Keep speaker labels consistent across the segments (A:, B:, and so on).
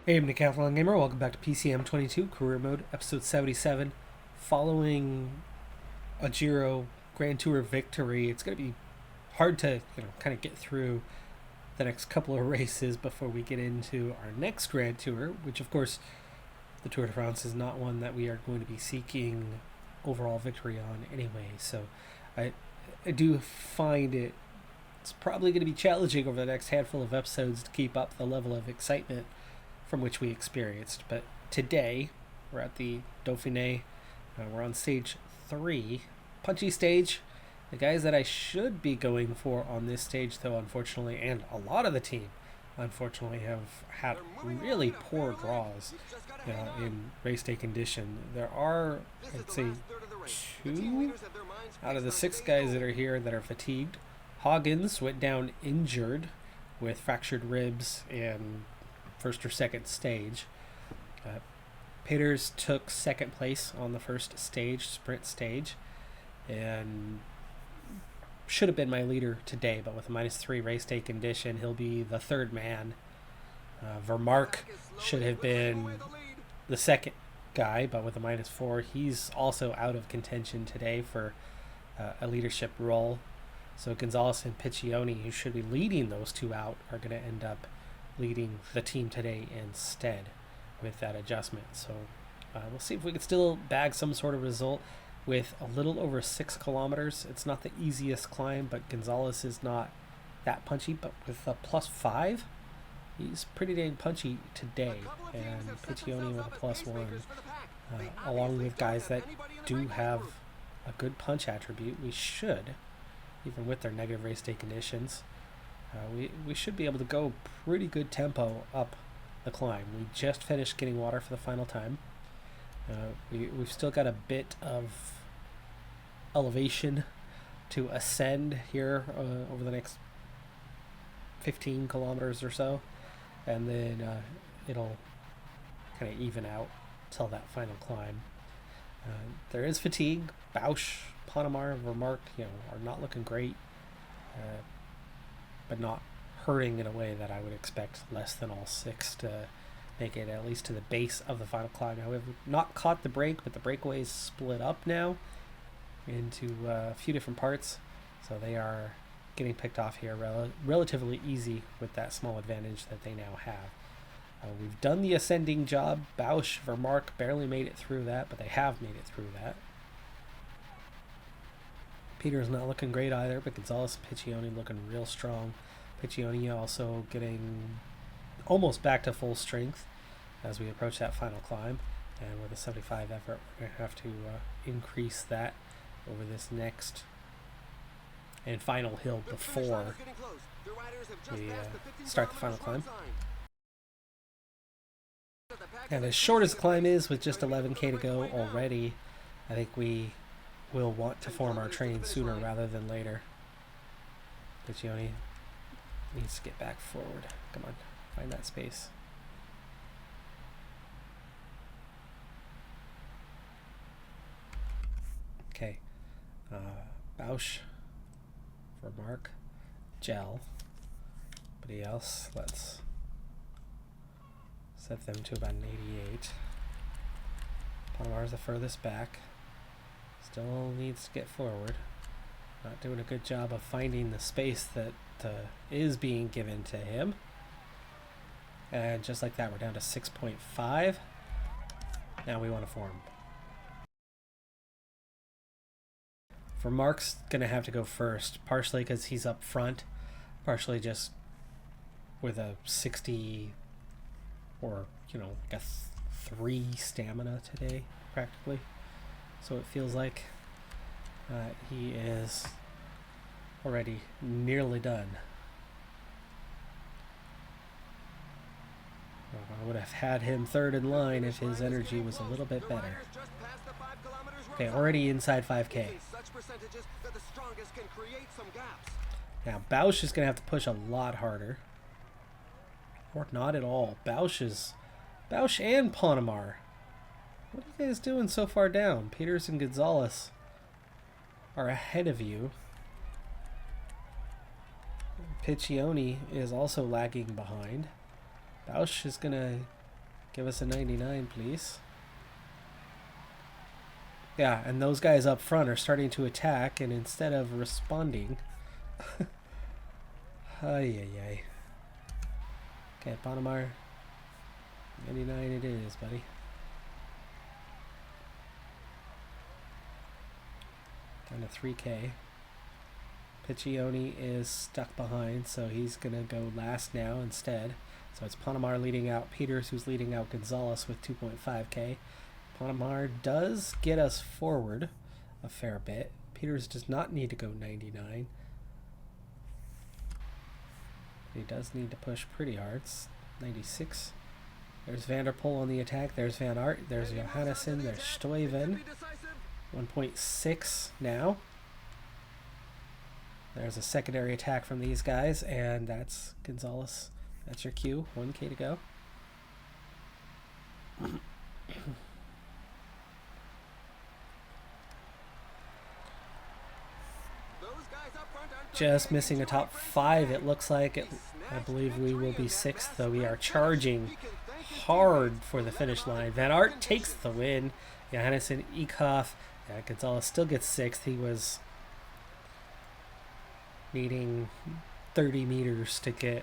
A: Hey, I'm Decathlon Gamer. Welcome back to PCM22 Career Mode, episode 77. Following a Giro Grand Tour victory, it's going to be hard to kind of get through the next couple of races before we get into our next Grand Tour, which of course the Tour de France is not one that we are going to be seeking overall victory on anyway. So I do find it's probably going to be challenging over the next handful of episodes to keep up the level of excitement from which we experienced. But today, we're at the Dauphine. We're on stage 3, punchy stage. The guys that I should be going for on this stage, though, unfortunately, and a lot of the team, unfortunately, have had really poor draws in race day condition. There are, I'd say, 2 out of the 6 guys that are here that are fatigued. Hoggins went down injured with fractured ribs and first or second stage. Peters took second place on the first stage, sprint stage, and should have been my leader today, but with a -3 race day condition, he'll be the third man. Vermark should have been the second guy, but with a -4, he's also out of contention today for a leadership role. So Gonzalez and Piccioni, who should be leading those two out, are going to end up leading the team today instead with that adjustment. So we'll see if we can still bag some sort of result with a little over 6 kilometers. It's not the easiest climb, but Gonzalez is not that punchy, but with a +5, he's pretty dang punchy today. And Piccioni with a +1, along with guys that do have a good punch attribute. We should, even with their negative race day conditions, we should be able to go pretty good tempo up the climb. We just finished getting water for the final time. We've still got a bit of elevation to ascend here over the next 15 kilometers or so, and then it'll kind of even out till that final climb. There is fatigue. Bausch, Panamar, Vermark, are not looking great, but not hurting in a way that I would expect less than all 6 to make it at least to the base of the final climb. Now, we've not caught the break, but the breakaways split up now into a few different parts, so they are getting picked off here relatively easy with that small advantage that they now have. We've done the ascending job. Bausch, Vermark barely made it through that, but they have made it through that. Peter's not looking great either, but Gonzalez and Piccioni looking real strong. Piccioni also getting almost back to full strength as we approach that final climb. And with a 75 effort, we're going to have to increase that over this next and final hill before we start the final climb. And as short as the climb is, with just 11k to go already, I think we will want to form our train sooner rather than later. Piccioni needs to get back forward. Come on, find that space. Okay. Bausch, Vermark, Gel. Anybody else? Let's set them to about an 88. Panamar's the furthest back. Still needs to get forward. Not doing a good job of finding the space that is being given to him. And just like that, we're down to 6.5. Now we want to form. Vermark's going to have to go first, partially because he's up front, partially just with a 60 or, like a 3 stamina today, practically. So it feels like he is already nearly done. I would have had him third in line if his energy was a little bit better. Okay, already inside 5k. Now Bausch is going to have to push a lot harder. Or not at all. Bausch and Panamar. What are you guys doing so far down? Peters and Gonzalez are ahead of you. Piccioni is also lagging behind. Bausch is going to Give us a 99, please. Yeah, and those guys up front are starting to attack, and instead of responding... Ay, ay, ay. Okay, Panamar. 99 it is, buddy. Down to 3K. Piccioni is stuck behind, so he's going to go last now instead. So it's Panamar leading out Peters, who's leading out Gonzalez with 2.5K. Panamar does get us forward a fair bit. Peters does not need to go 99. He does need to push pretty hard. It's 96. There's Vanderpool on the attack. There's Van Aert. There's Johannesson. There's Stuyven. 1.6 now. There's a secondary attack from these guys, and that's Gonzalez. That's your cue. 1K to go. Just missing a top 5, it looks like. I believe we will be 6th, though we are charging hard for the finish line. Van Aert takes the win. Johannesson, Eekhoff. Yeah, Gonzalez still gets 6th. He was needing 30 meters to get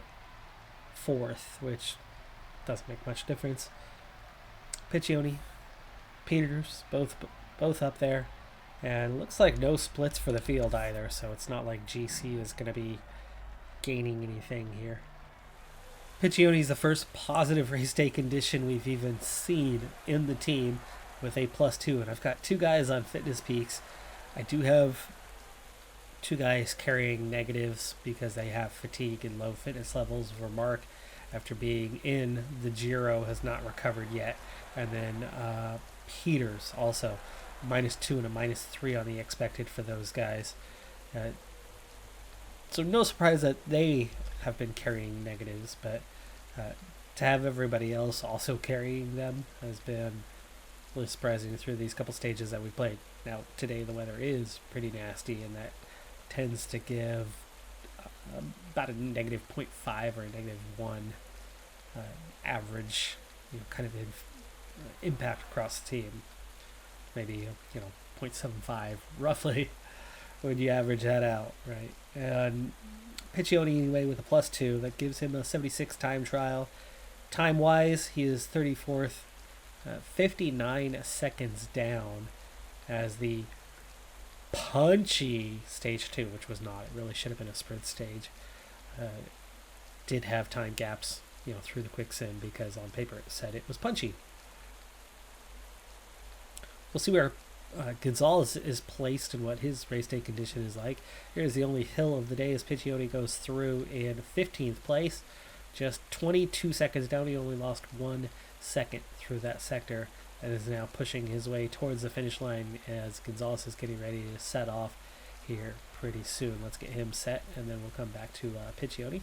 A: 4th, which doesn't make much difference. Piccioni, Peters, both up there. And looks like no splits for the field either, so it's not like GC is going to be gaining anything here. Piccioni's the first positive race day condition we've even seen in the team with a +2, and I've got 2 guys on Fitness Peaks. I do have 2 guys carrying negatives because they have fatigue and low fitness levels. Vermark, after being in the Giro, has not recovered yet. And then Peters also. -2 and a -3 on the expected for those guys. So no surprise that they have been carrying negatives, but to have everybody else also carrying them has been really surprising through these couple stages that we played. Now, today the weather is pretty nasty, and that tends to give about a -0.5 or a -1 average, kind of impact across the team. Maybe 0.75 roughly when you average that out, right? And Piccioni anyway with a +2, that gives him a 76 time trial. Time wise, he is 34th, 59 seconds down as the punchy stage 2, which was not. It really should have been a sprint stage. Did have time gaps, through the quicksand because on paper it said it was punchy. We'll see where Gonzalez is placed and what his race day condition is like. Here's the only hill of the day as Piccioni goes through in 15th place. Just 22 seconds down. He only lost 1 second through that sector and is now pushing his way towards the finish line as Gonzalez is getting ready to set off here pretty soon. Let's get him set and then we'll come back to Piccioni.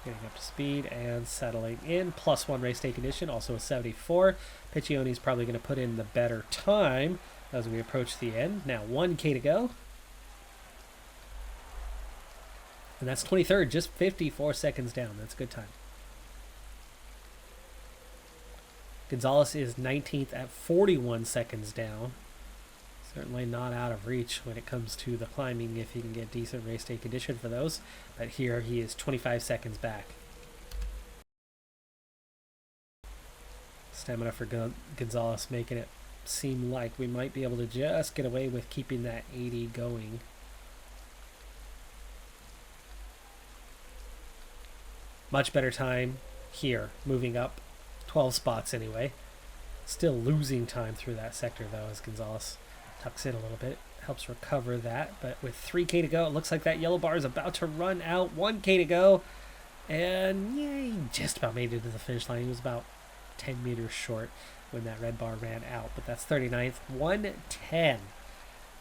A: Getting up to speed and settling in. +1 race day condition, also a 74. Piccioni's probably going to put in the better time as we approach the end. Now 1K to go. And that's 23rd, just 54 seconds down. That's a good time. Gonzalez is 19th at 41 seconds down. Certainly not out of reach when it comes to the climbing if he can get decent race day condition for those. But here he is 25 seconds back. Stamina for Gonzalez making it seem like we might be able to just get away with keeping that 80 going. Much better time here, moving up 12 spots anyway. Still losing time through that sector though as Gonzalez tucks in a little bit, helps recover that, but with 3K to go, it looks like that yellow bar is about to run out. 1K to go, and yeah, he just about made it to the finish line. He was about 10 meters short when that red bar ran out, but that's 39th. 1:10.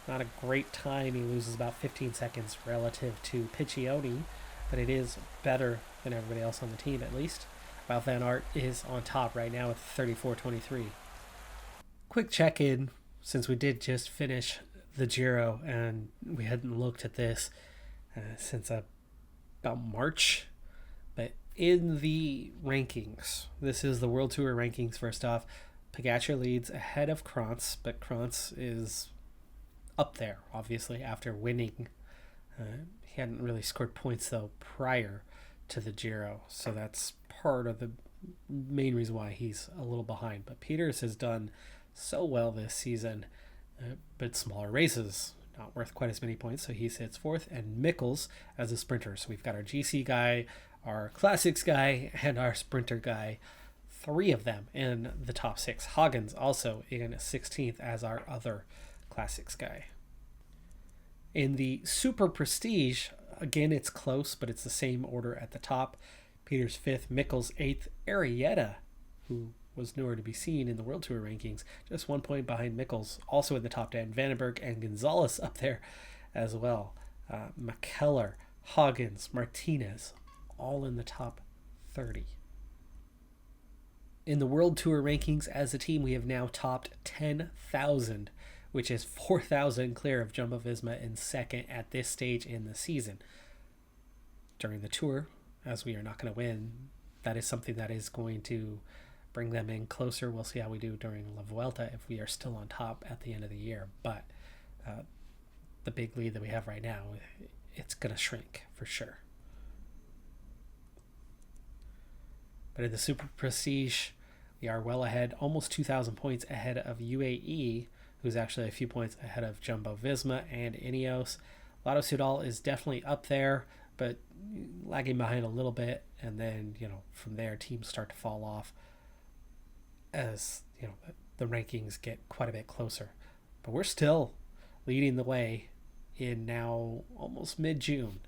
A: Not a great time. He loses about 15 seconds relative to Piccioni, but it is better than everybody else on the team at least. While Van Aert is on top right now with 34:23. Quick check-in, since we did just finish the Giro and we hadn't looked at this since about March But in the rankings, this is the World Tour rankings first off. Pogacar leads ahead of Krantz, but Krantz is up there, obviously, after winning. He hadn't really scored points, though, prior to the Giro, so that's part of the main reason why he's a little behind. But Peters has done so well this season, but smaller races, not worth quite as many points, so he sits fourth. And Mikkels as a sprinter. So we've got our GC guy, our Classics guy, and our sprinter guy. 3 of them in the top 6. Hagens also in 16th as our other Classics guy. In the Super Prestige, again, it's close, but it's the same order at the top. Peters 5th, Mikkels 8th, Arrieta, who was nowhere to be seen in the World Tour rankings, just 1 point behind Mikkels, also in the top 10. Vandenberg and Gonzalez up there as well. McKellar, Hagens, Martinez, all in the top 30. In the World Tour rankings as a team, we have now topped 10,000, which is 4,000 clear of Jumbo-Visma in second at this stage in the season. During the Tour, as we are not going to win, that is something that is going to bring them in closer. We'll see how we do during La Vuelta if we are still on top at the end of the year. But the big lead that we have right now, it's going to shrink for sure. But in the Super Prestige, we are well ahead, almost 2,000 points ahead of UAE, who's actually a few points ahead of Jumbo-Visma and Ineos. Lotto Soudal is definitely up there, but lagging behind a little bit. And then, from there, teams start to fall off as, the rankings get quite a bit closer. But we're still leading the way in now almost mid-June.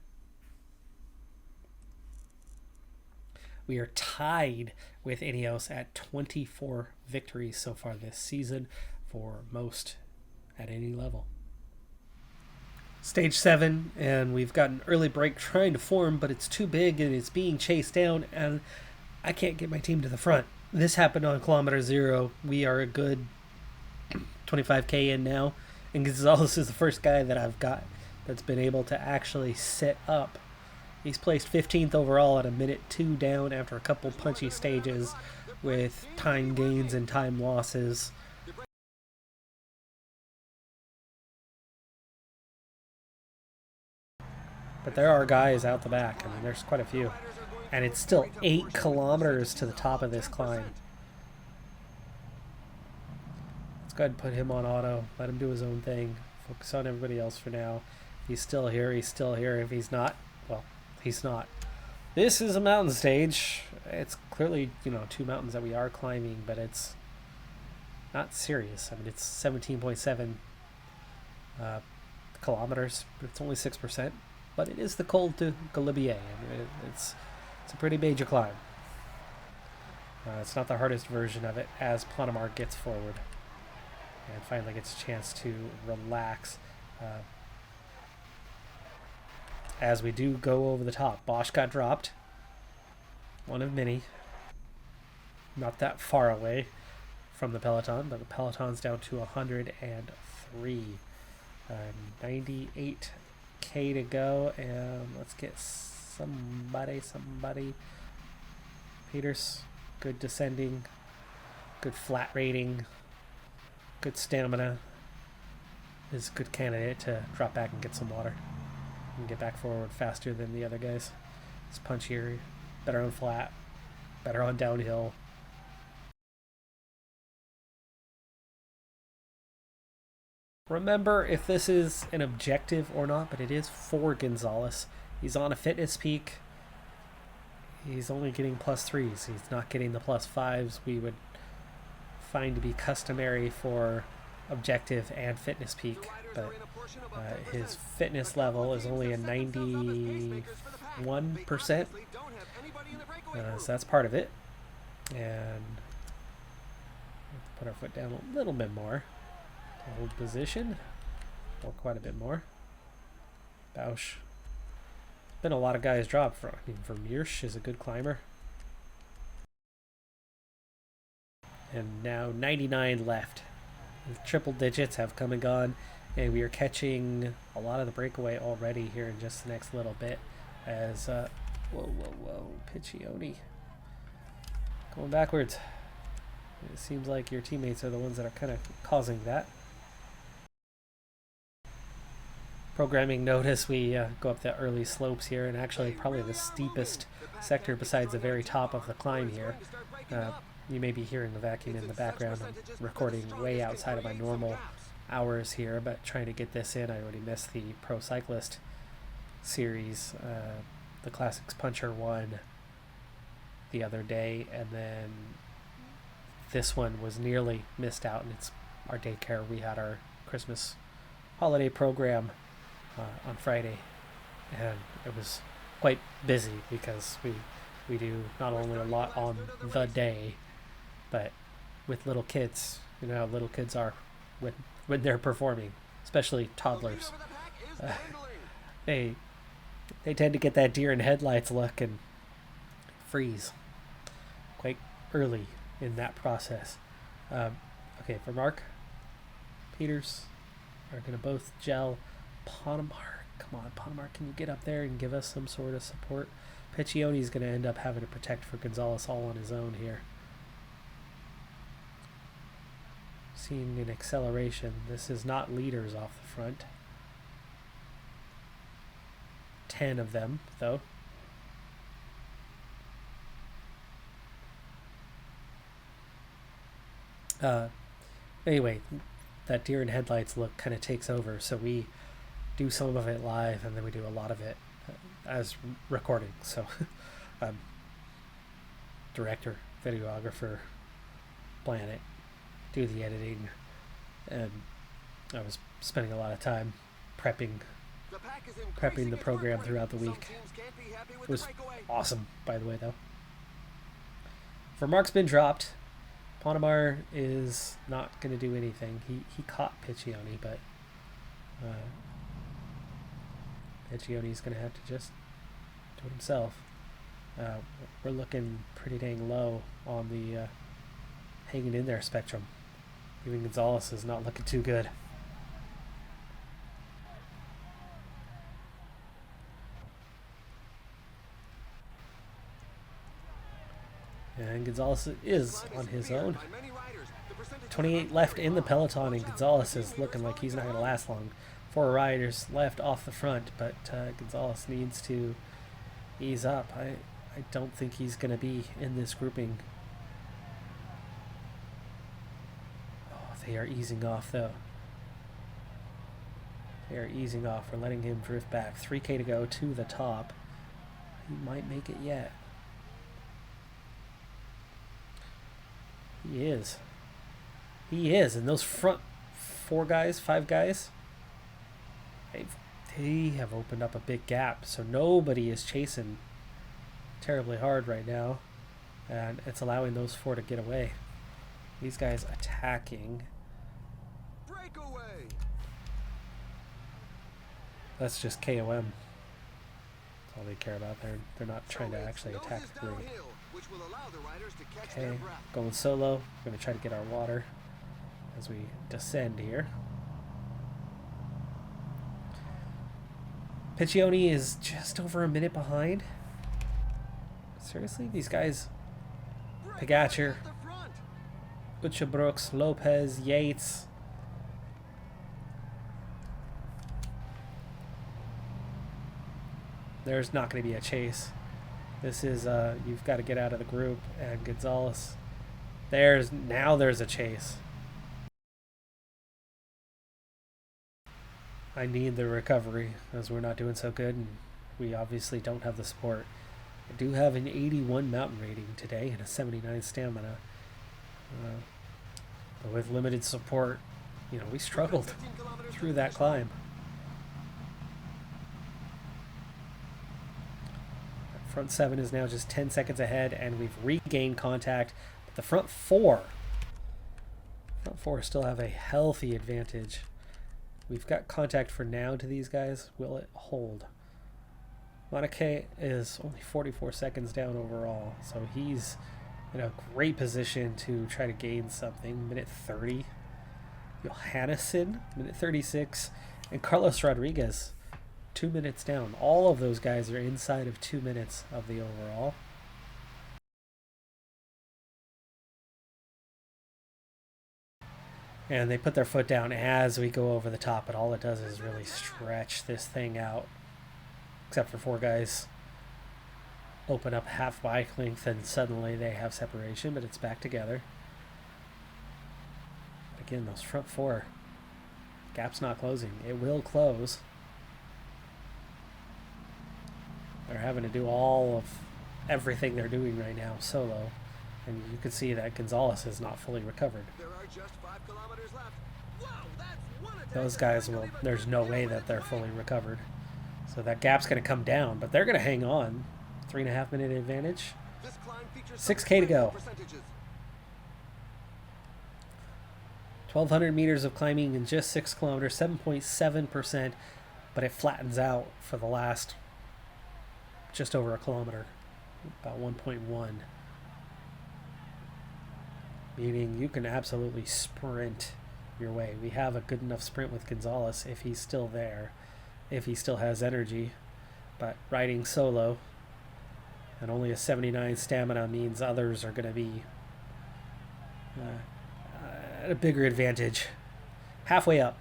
A: We are tied with Ineos at 24 victories so far this season, for most at any level. Stage 7, and we've got an early break trying to form, but it's too big and it's being chased down, and I can't get my team to the front. This happened on kilometer 0. We are a good 25k in now, and Gonzalez is the first guy that I've got that's been able to actually sit up. He's placed 15th overall at a minute 2 down after a couple punchy stages with time gains and time losses. But there are guys out the back. I mean, there's quite a few. And it's still 8 kilometers to the top of this climb. Let's go ahead and put him on auto. Let him do his own thing. Focus on everybody else for now. He's still here. He's still here. If he's not, well, he's not. This is a mountain stage. It's clearly, 2 mountains that we are climbing, but it's not serious. I mean, it's 17.7 kilometers. It's only 6%, but it is the Col de Galibier. I mean, it's a pretty major climb. It's not the hardest version of it as Ponomar gets forward and finally gets a chance to relax. As we do go over the top. Bosch got dropped. One of many. Not that far away from the Peloton, but the Peloton's down to 103. 98k to go, and let's get somebody. Peters, good descending, good flat rating, good stamina. Is a good candidate to drop back and get some water. And get back forward faster than the other guys. It's punchier, better on flat, better on downhill. Remember if this is an objective or not, but it is for Gonzalez. He's on a fitness peak. He's only getting +3s. He's not getting the +5s we would find to be customary for objective and fitness peak, but his fitness level is only a 91%, so that's part of it. And put our foot down a little bit more, hold position, or quite a bit more. Bausch. Been a lot of guys dropped. Vermeersch is a good climber. And now 99 left. Triple digits have come and gone, and we are catching a lot of the breakaway already here in just the next little bit as Whoa, whoa, whoa. Piccioni. Going backwards. It seems like your teammates are the ones that are kind of causing that. Programming notice, we go up the early slopes here, and actually probably the steepest sector besides the very top of the climb here. You may be hearing the vacuum in the background. I'm recording way outside of my normal hours here, but trying to get this in. I already missed the Pro Cyclist series. The Classics Puncher won the other day, and then this one was nearly missed out, and it's our daycare. We had our Christmas holiday program on Friday, and it was quite busy because we do not only a lot on the day, but with little kids. You know how little kids are when they're performing, especially toddlers. They tend to get that deer in headlights look and freeze quite early in that process. Okay, for Mark, Peters are going to both gel. Ponemar, come on, Ponemar, can you get up there and give us some sort of support? Piccioni's going to end up having to protect for Gonzalez all on his own here. Seeing an acceleration. This is not leaders off the front. 10 of them, though. Anyway, that deer in headlights look kind of takes over, so we do some of it live, and then we do a lot of it as recording. So director, videographer, plan it, do the editing, and I was spending a lot of time prepping the program throughout the week. It was awesome, by the way, though. For Mark's been dropped. Ponemar is not going to do anything. He caught Piccioni, but Piccioni's going to have to just do it himself. We're looking pretty dang low on the hanging in there spectrum. Even Gonzalez is not looking too good. And Gonzalez is on his own. 28 left in the Peloton, and Gonzalez is looking like he's not going to last long. 4 riders left off the front, but Gonzalez needs to ease up. I don't think he's going to be in this grouping. Oh, they are easing off, though. They are easing off. We're letting him drift back. 3K to go to the top. He might make it yet. He is. He is. And those front 4 guys, 5 guys, they have opened up a big gap. So nobody is chasing terribly hard right now. And it's allowing those 4 to get away. These guys attacking. Breakaway. That's just KOM. That's all they care about. They're not trying to actually attack the group. Okay, going solo. We're going to try to get our water as we descend here. Piccioni is just over a minute behind. Seriously? These guys... Pogacar, Butcher Brooks, Lopez, Yates. There's not going to be a chase. This is, you've got to get out of the group, and Gonzalez, there's a chase. I need the recovery, as we're not doing so good, and we obviously don't have the support. I do have an 81 mountain rating today, and a 79 stamina. But with limited support, you know, we struggled through that climb. Front 7 is now just 10 seconds ahead, and we've regained contact. But the front 4 still have a healthy advantage. We've got contact for now to these guys. Will it hold? Monaco is only 44 seconds down overall, so he's in a great position to try to gain something. Minute 30. Johannesson, minute 36. And Carlos Rodriguez 2 minutes down. All of those guys are inside of 2 minutes of the overall. And they put their foot down as we go over the top, but all it does is really stretch this thing out. Except for 4 guys open up half bike length and suddenly they have separation, but it's back together. Again, those front 4, gap's not closing. It will close. They're having to do all of everything they're doing right now solo. And you can see that Gonzalez is not fully recovered.
B: There are just 5 kilometers left. Whoa, that's one attack.
A: Those guys will, there's no way that they're fully recovered. So that gap's going to come down, but they're going to hang on. 3.5 minute advantage. 6K to go. 1,200 meters of climbing in just 6 kilometers, 7.7%, but it flattens out for the last just over a kilometer, about 1.1. Meaning you can absolutely sprint your way. We have a good enough sprint with Gonzalez if he's still there, if he still has energy. But riding solo and only a 79 stamina means others are going to be at a bigger advantage. Halfway up.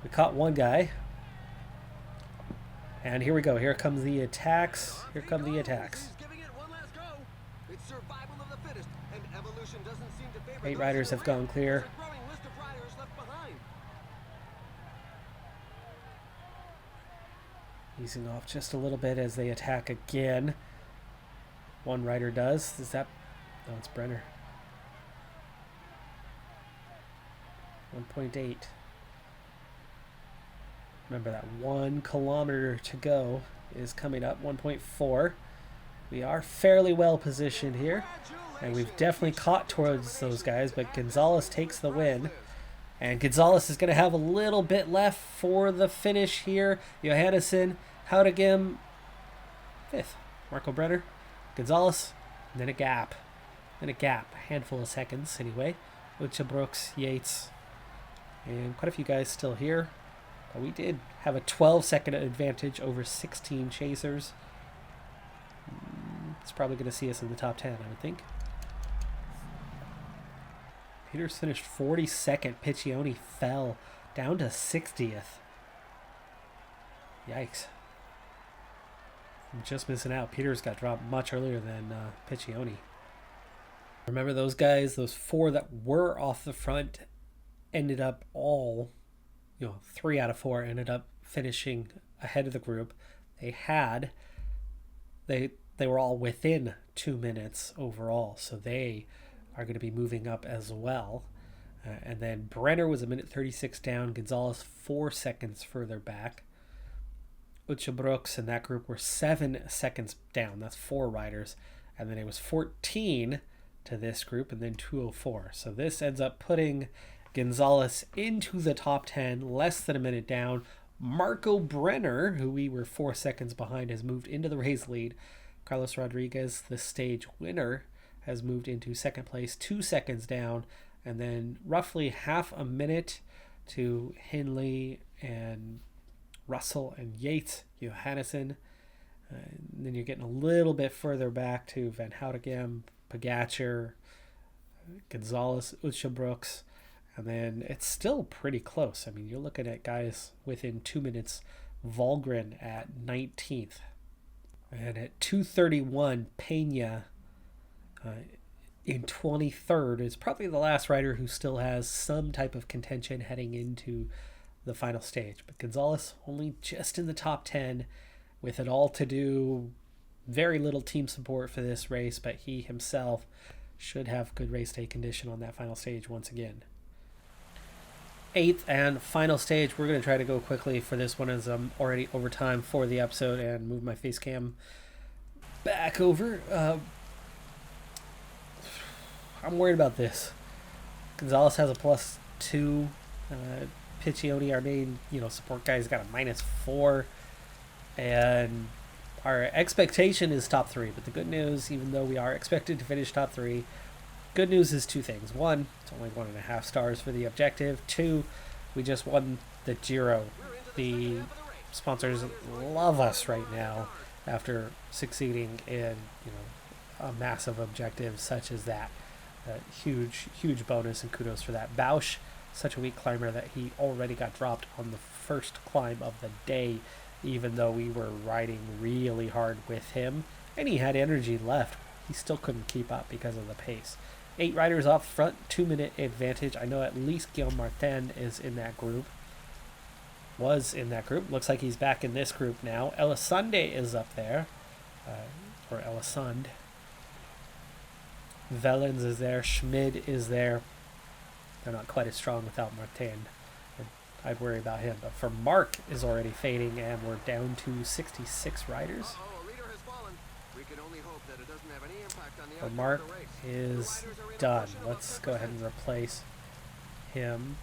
A: We caught one guy. And here we go. Here comes the attacks. Here come the attacks. 8 riders have gone clear. Easing off just a little bit as they attack again. One rider does. Is that... No, it's Brenner. 1.8. Remember that 1 kilometer to go is coming up. 1.4. We are fairly well positioned here. And we've definitely caught towards those guys, but Gonzalez takes the win. And Gonzalez is going to have a little bit left for the finish here. Johannesson, Houdegem, 5th. Marco Brenner, Gonzalez, and then a gap. Then a gap, a handful of seconds anyway. Ucha Brooks, Yates, and quite a few guys still here. But we did have a 12-second advantage over 16 chasers. It's probably going to see us in the top 10, I would think. Peters finished 42nd. Piccioni fell down to 60th. Yikes. I'm just missing out. Peters got dropped much earlier than Piccioni. Remember those guys, those 4 that were off the front ended up all, 3 out of 4 ended up finishing ahead of the group. They were all within 2 minutes overall, so they are going to be moving up as well. And then Brenner was 1:36 down. Gonzalez 4 seconds further back. Ucha Brooks and that group were 7 seconds down. That's 4 riders. And then it was 14 to this group and then 2:04. So this ends up putting Gonzalez into the top 10, less than a minute down. Marco Brenner, who we were 4 seconds behind, has moved into the race lead. Carlos Rodriguez, the stage winner, has moved into second place, 2 seconds down, and then roughly half a minute to Hindley and Russell and Yates, Johannesson. And then you're getting a little bit further back to Van Houdegem, Pogacar, Gonzalez, Ucha Brooks, and then it's still pretty close. I mean, you're looking at guys within 2 minutes. Volgren at 19th. And at 2:31, Pena in 23rd is probably the last rider who still has some type of contention heading into the final stage. But Gonzalez only just in the top 10 with it all to do. Very little team support for this race, but he himself should have good race day condition on that final stage once again. 8th and final stage. We're going to try to go quickly for this one as I'm already over time for the episode and move my face cam back over. I'm worried about this. Gonzalez has a +2. Piccioni, our main support guy, has got a -4. And our expectation is top 3. But the good news, even though we are expected to finish top 3, good news is 2 things. 1, it's only 1.5 stars for the objective. 2, we just won the Giro The sponsors love us right now after succeeding in, a massive objective such as that. Huge bonus and kudos for that. Bausch, such a weak climber that he already got dropped on the first climb of the day, even though we were riding really hard with him, and he had energy left. He still couldn't keep up because of the pace. 8 riders off front, 2-minute advantage. I know at least Guillaume Martin is in that group. Was in that group. Looks like he's back in this group now. Elisande is up there. Or Elisande. Vellens is there. Schmid is there. They're not quite as strong without Martin. I'd worry about him. But for Mark is already fading, and we're down to 66 riders. So Mark is done. Let's go ahead and replace him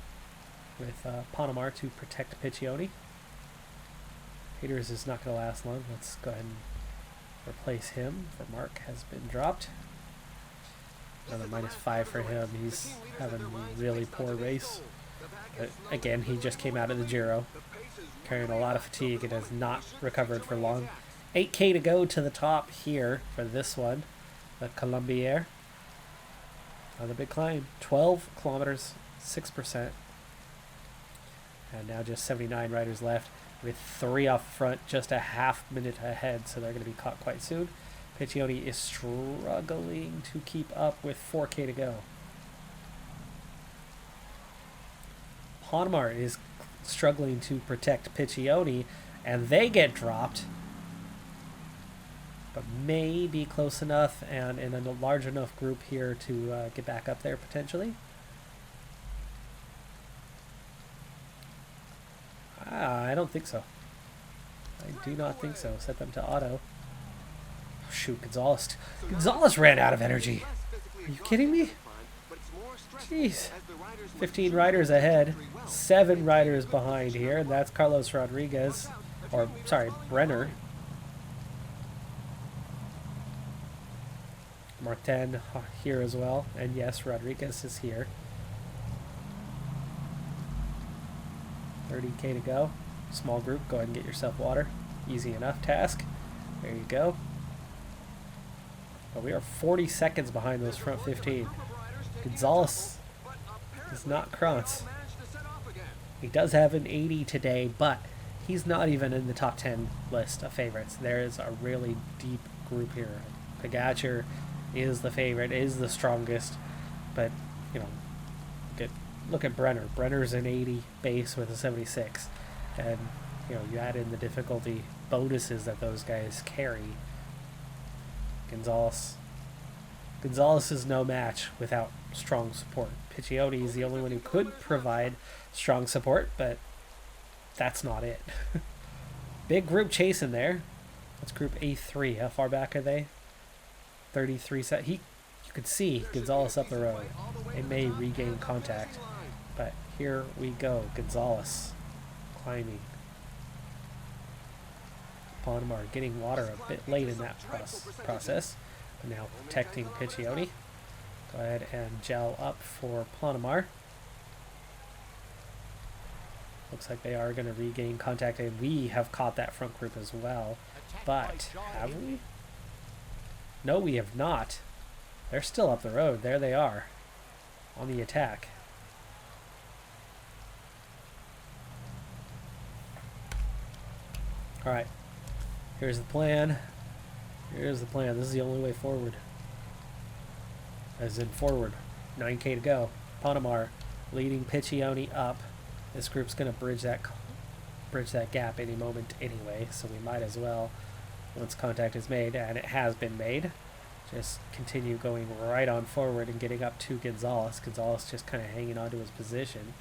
A: with Panamar to protect Piccioni. Peters is not going to last long. Let's go ahead and replace him. For Mark has been dropped. Another -5 for him. He's having a really poor race. But again, he just came out of the Giro, carrying a lot of fatigue and has not recovered for long. 8K to go to the top here for this one. The Colombier. Another big climb. 12 kilometers, 6%. And now just 79 riders left with 3 off front, just a half minute ahead, so they're going to be caught quite soon. Piccioni is struggling to keep up with 4K to go. Panamar is struggling to protect Piccioni, and they get dropped. But may be close enough and in a large enough group here to get back up there potentially. I don't think so. I do not think so. Set them to auto. Oh, shoot, Gonzalez. Gonzalez ran out of energy. Are you kidding me? Jeez. 15 riders ahead. 7 riders behind here. And that's Carlos Rodriguez. Or, sorry, Brenner. Martin here as well. And yes, Rodriguez is here. 30K to go. Small group, go ahead and get yourself water. Easy enough task. There you go. But we are 40 seconds behind those front 15. Gonzalez is not Krantz. He does have an 80 today, but he's not even in the top 10 list of favorites. There is a really deep group here. Pogacar is the favorite, is the strongest, but, look at Brenner. Brenner's an 80 base with a 76. And, you add in the difficulty bonuses that those guys carry. Gonzalez is no match without strong support. Piccioni is the only one who could provide strong support, but that's not it. Big group chase in there. That's group A3. How far back are they? 33 set. You could see Gonzalez up the road. They may regain contact. But here we go. Gonzalez climbing. Panamar getting water a bit late in that process. But now protecting Piccioni. Go ahead and gel up for Panamar. Looks like they are going to regain contact, and we have caught that front group as well. But have we? No, we have not. They're still up the road. There they are on the attack. Alright, here's the plan. Here's the plan. This is the only way forward. As in forward. 9K to go. Panamar leading Piccioni up. This group's going to bridge that gap any moment anyway, so we might as well, once contact is made, and it has been made, just continue going right on forward and getting up to Gonzalez. Gonzalez just kind of hanging on to his position.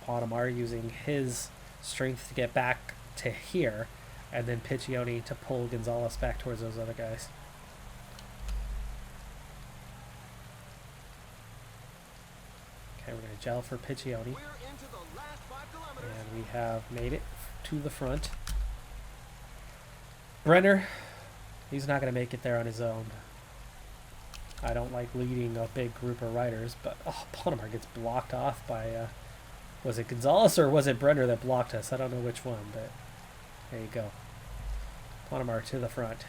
A: Panamar using his strength to get back to here, and then Piccioni to pull Gonzalez back towards those other guys. Okay, we're going to gel for Piccioni. And we have made it to the front. Brenner, he's not going to make it there on his own. I don't like leading a big group of riders, but Panamar gets blocked off by Was it Gonzalez or was it Brenner that blocked us? I don't know which one, but there you go. Panamar to the front.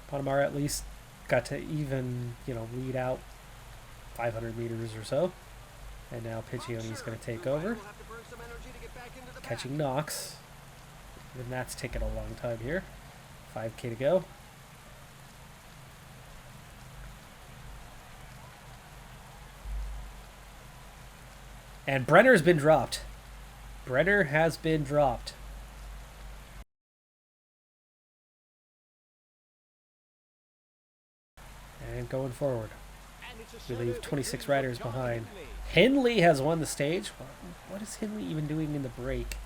A: Panamar at least got to even, lead out 500 meters or so. And now Piccione's going to take over. Catching Knox. Even that's taken a long time here. 5K to go. And Brenner's been dropped. Brenner has been dropped. And going forward. We leave 26 riders behind. Hindley has won the stage. What is Hindley even doing in the break?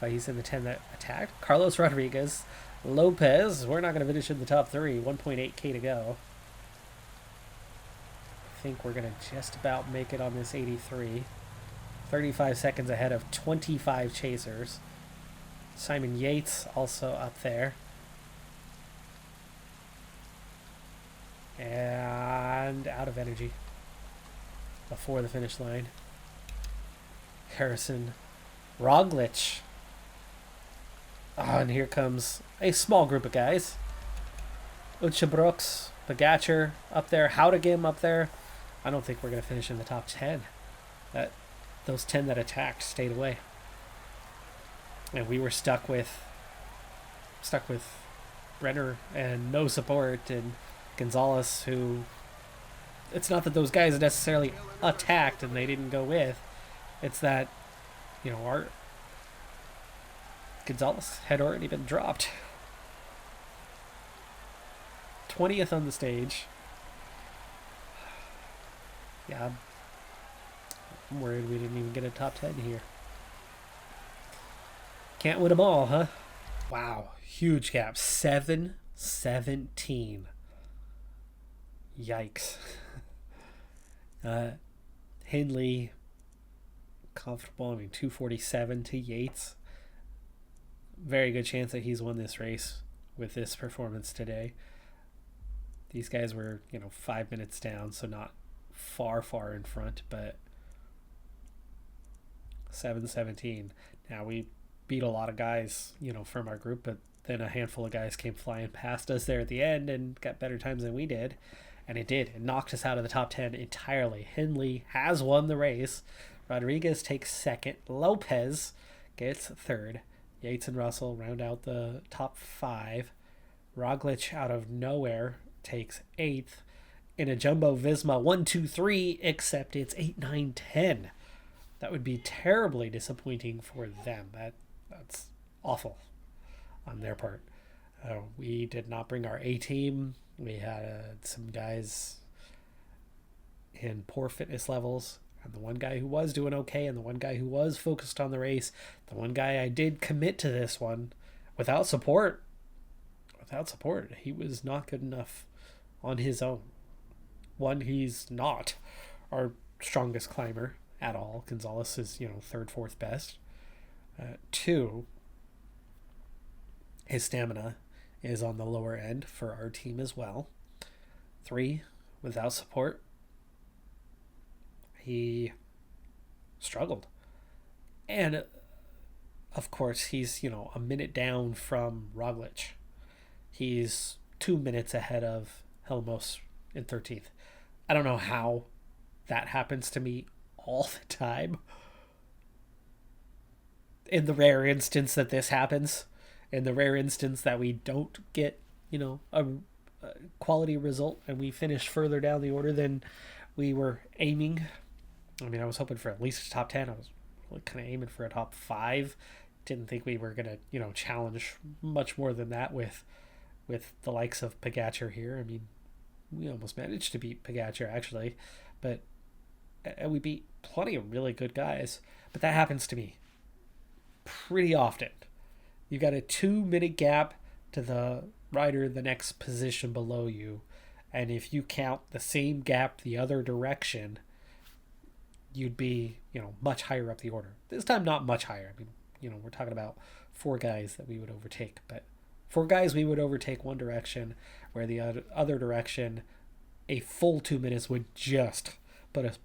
A: He's in the 10 that attacked. Carlos Rodriguez. Lopez. We're not going to finish in the top 3. 1.8K to go. I think we're going to just about make it on this 83. 35 seconds ahead of 25 chasers. Simon Yates also up there. And out of energy before the finish line. Harrison Roglic. Oh, and here comes a small group of guys. Ucha Brooks, Pogacar up there, Houdegem up there. I don't think we're going to finish in the top 10. Those 10 that attacked stayed away. And we were stuck with Brenner and no support, and Gonzalez, who, it's not that those guys necessarily attacked and they didn't go with. It's that, our Gonzalez had already been dropped. 20th on the stage. Yeah, I'm worried we didn't even get a top 10 here. Can't win them all, huh? Wow, huge gap. 7:17. Yikes. Hindley, comfortable. 247 to Yates. Very good chance that he's won this race with this performance today. These guys were, 5 minutes down, so not far in front, but 7:17. Now, we beat a lot of guys, from our group, but then a handful of guys came flying past us there at the end and got better times than we did. And it did. It knocked us out of the top 10 entirely. Hindley has won the race. Rodriguez takes second. Lopez gets third. Yates and Russell round out the top 5. Roglic out of nowhere takes 8th. In a Jumbo Visma 1, 2, 3, except it's 8, 9, 10. That would be terribly disappointing for them. That's awful on their part. We did not bring our A team. We had some guys in poor fitness levels, and the one guy who was doing okay, and the one guy who was focused on the race, the one guy I did commit to this one without support. He was not good enough on his own. One, he's not our strongest climber at all. Gonzalez is, 3rd, 4th best. 2, his stamina is on the lower end for our team as well. 3, without support, he struggled. And, of course, he's, a minute down from Roglic. He's 2 minutes ahead of Helmos in 13th. I don't know how that happens to me all the time. In the rare instance that this happens, in the rare instance that we don't get, a quality result and we finish further down the order than we were aiming. I was hoping for at least a top 10. I was kind of aiming for a top 5. Didn't think we were going to, challenge much more than that with the likes of Pogacar here. We almost managed to beat Pogacar, actually. But we beat plenty of really good guys. But that happens to me pretty often. You've got a 2-minute gap to the rider the next position below you. And if you count the same gap the other direction, you'd be, much higher up the order. This time, not much higher. We're talking about 4 guys that we would overtake. But 4 guys we would overtake one direction, where the other direction, a full 2 minutes would just put us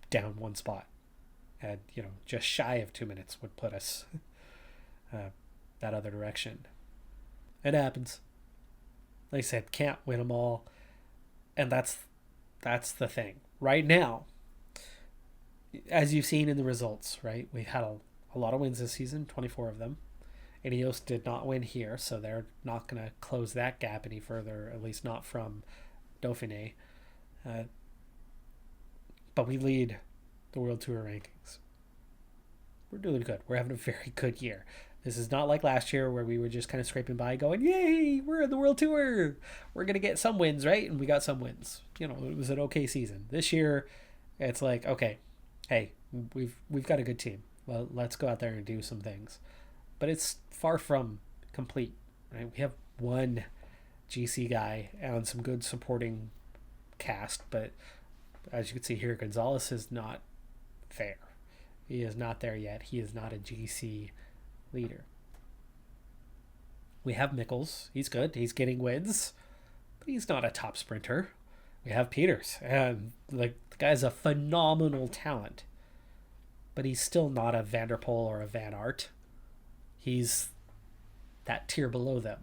A: down one spot. And, just shy of 2 minutes would put us that other direction. It happens. Like I said, can't win them all. And that's the thing. Right now, as you've seen in the results, right? We've had a lot of wins this season, 24 of them. Ineos did not win here, so they're not going to close that gap any further, at least not from Dauphine. But we lead the World Tour rankings. We're doing good. We're having a very good year. This is not like last year where we were just kind of scraping by going, yay, we're in the World Tour. We're going to get some wins, right? And we got some wins. It was an okay season. This year, it's like, okay, hey, we've got a good team. Well, let's go out there and do some things. But it's far from complete, right? We have one GC guy and some good supporting cast, but as you can see here, Gonzalez is not there. He is not there yet. He is not a GC leader. We have Mikkels. He's good. He's getting wins, but he's not a top sprinter. We have Peters, and the guy's a phenomenal talent, but he's still not a Van der Poel or a Van Aert. He's that tier below them.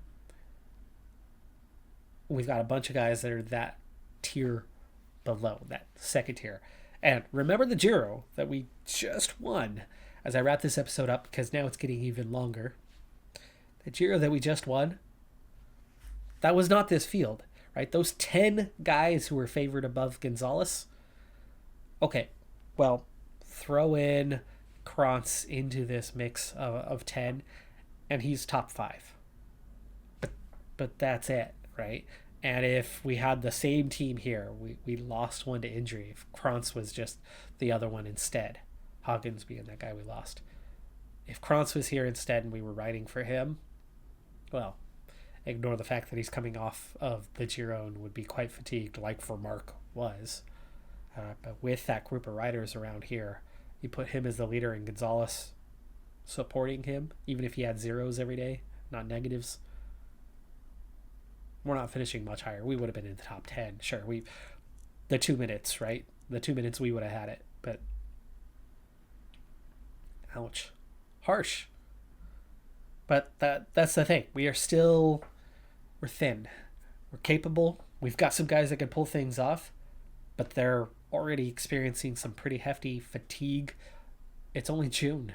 A: We've got a bunch of guys that are that tier below, that second tier. And remember the Giro that we just won, as I wrap this episode up, because now it's getting even longer. The Giro that we just won, that was not this field, right? Those 10 guys who were favored above Gonzalez. Okay, well, throw in Krantz into this mix of 10, and he's top 5. But that's it, right? And if we had the same team here, we lost one to injury. If Krantz was just the other one instead, Huggins being that guy we lost. If Krantz was here instead and we were riding for him, well, ignore the fact that he's coming off of the Giro and would be quite fatigued, like for Mark was. But with that group of riders around here, you put him as the leader and Gonzalez supporting him, even if he had zeros every day, not negatives. We're not finishing much higher. We would have been in the top 10. Sure, the 2 minutes, right? The 2 minutes we would have had it, but ouch. Harsh. But that's the thing. We're thin. We're capable. We've got some guys that can pull things off, but they're already experiencing some pretty hefty fatigue. It's only June.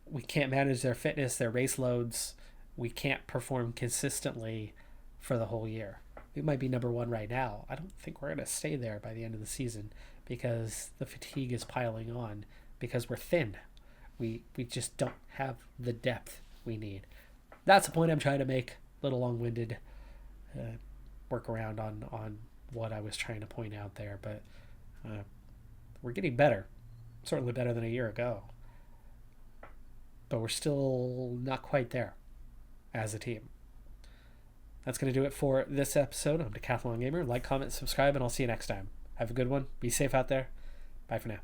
A: We can't manage their fitness, their race loads. We can't perform consistently for the whole year. We might be number 1 right now. I don't think we're going to stay there by the end of the season because the fatigue is piling on because we're thin. We just don't have the depth we need. That's the point I'm trying to make. A little long-winded workaround on what I was trying to point out there, but we're getting better. Certainly better than a year ago. But we're still not quite there as a team. That's going to do it for this episode. I'm Decathlon Gamer. Like, comment, subscribe, and I'll see you next time. Have a good one. Be safe out there. Bye for now.